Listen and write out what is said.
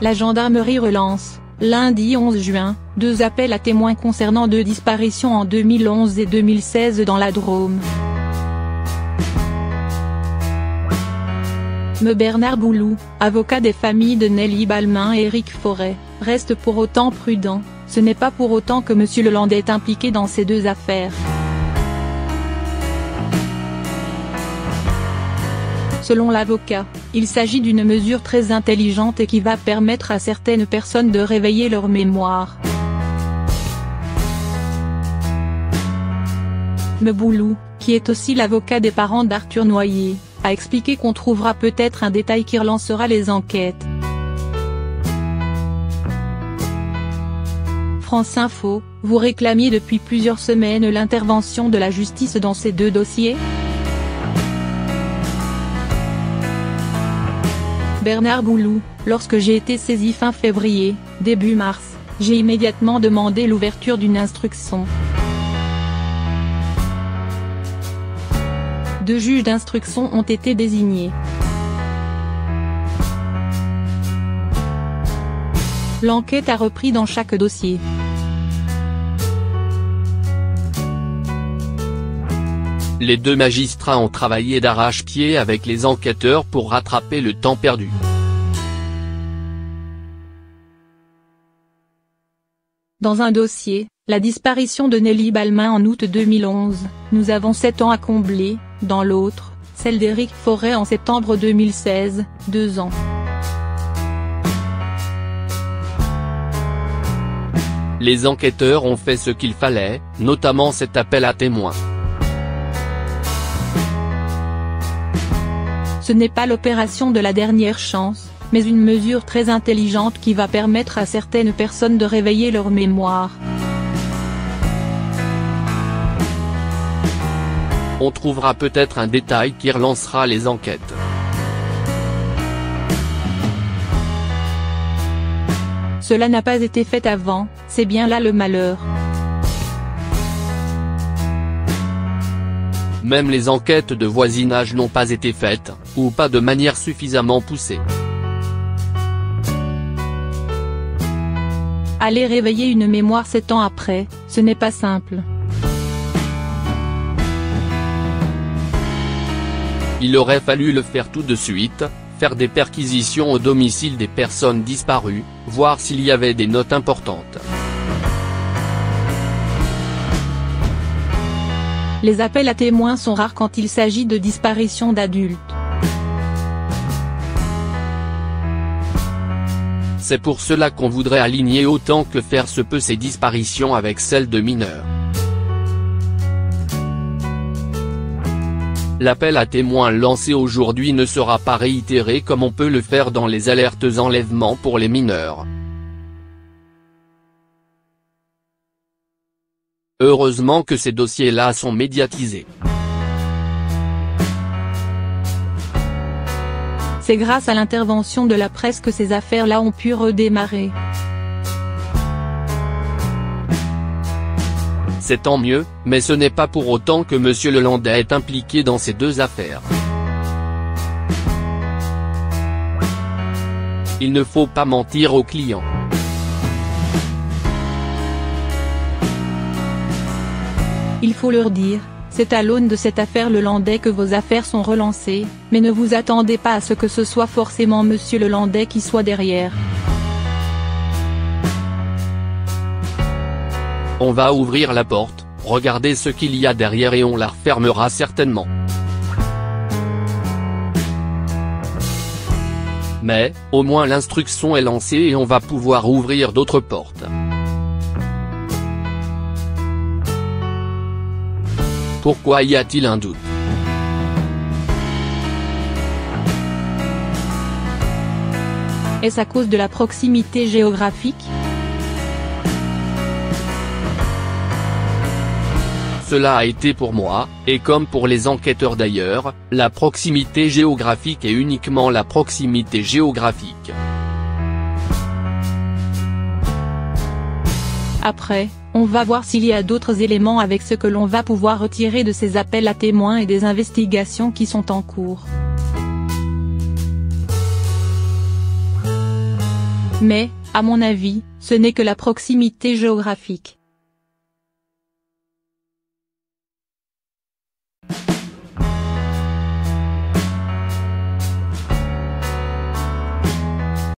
La gendarmerie relance, lundi 11 juin, 2 appels à témoins concernant 2 disparitions en 2011 et 2016 dans la Drôme. Me Bernard Boulou, avocat des familles de Nelly Balmain et Éric Forêt, reste pour autant prudent, ce n'est pas pour autant que M. Lelandais est impliqué dans ces 2 affaires. Selon l'avocat, il s'agit d'une mesure très intelligente et qui va permettre à certaines personnes de réveiller leur mémoire. Me Boulou, qui est aussi l'avocat des parents d'Arthur Noyer, a expliqué qu'on trouvera peut-être un détail qui relancera les enquêtes. France Info, vous réclamiez depuis plusieurs semaines l'intervention de la justice dans ces 2 dossiers ? Bernard Boulou, lorsque j'ai été saisi fin février, début mars, j'ai immédiatement demandé l'ouverture d'une instruction. 2 juges d'instruction ont été désignés. L'enquête a repris dans chaque dossier. Les 2 magistrats ont travaillé d'arrache-pied avec les enquêteurs pour rattraper le temps perdu. Dans un dossier, la disparition de Nelly Balmain en août 2011, nous avons 7 ans à combler, dans l'autre, celle d'Éric Forêt en septembre 2016, 2 ans. Les enquêteurs ont fait ce qu'il fallait, notamment cet appel à témoins. Ce n'est pas l'opération de la dernière chance, mais une mesure très intelligente qui va permettre à certaines personnes de réveiller leur mémoire. On trouvera peut-être un détail qui relancera les enquêtes. Cela n'a pas été fait avant, c'est bien là le malheur. Même les enquêtes de voisinage n'ont pas été faites, ou pas de manière suffisamment poussée. Aller réveiller une mémoire 7 ans après, ce n'est pas simple. Il aurait fallu le faire tout de suite, faire des perquisitions au domicile des personnes disparues, voir s'il y avait des notes importantes. Les appels à témoins sont rares quand il s'agit de disparition d'adultes. C'est pour cela qu'on voudrait aligner autant que faire se peut ces disparitions avec celles de mineurs. L'appel à témoins lancé aujourd'hui ne sera pas réitéré comme on peut le faire dans les alertes enlèvement pour les mineurs. Heureusement que ces dossiers-là sont médiatisés. C'est grâce à l'intervention de la presse que ces affaires-là ont pu redémarrer. C'est tant mieux, mais ce n'est pas pour autant que M. Lelandais est impliqué dans ces 2 affaires. Il ne faut pas mentir aux clients. Il faut leur dire, c'est à l'aune de cette affaire Lelandais que vos affaires sont relancées, mais ne vous attendez pas à ce que ce soit forcément M. Lelandais qui soit derrière. On va ouvrir la porte, regarder ce qu'il y a derrière et on la refermera certainement. Mais, au moins l'instruction est lancée et on va pouvoir ouvrir d'autres portes. Pourquoi y a-t-il un doute? Est-ce à cause de la proximité géographique? Cela a été pour moi, et comme pour les enquêteurs d'ailleurs, la proximité géographique est uniquement la proximité géographique. Après, on va voir s'il y a d'autres éléments avec ce que l'on va pouvoir retirer de ces appels à témoins et des investigations qui sont en Mais, à mon avis, ce n'est que la proximité géographique.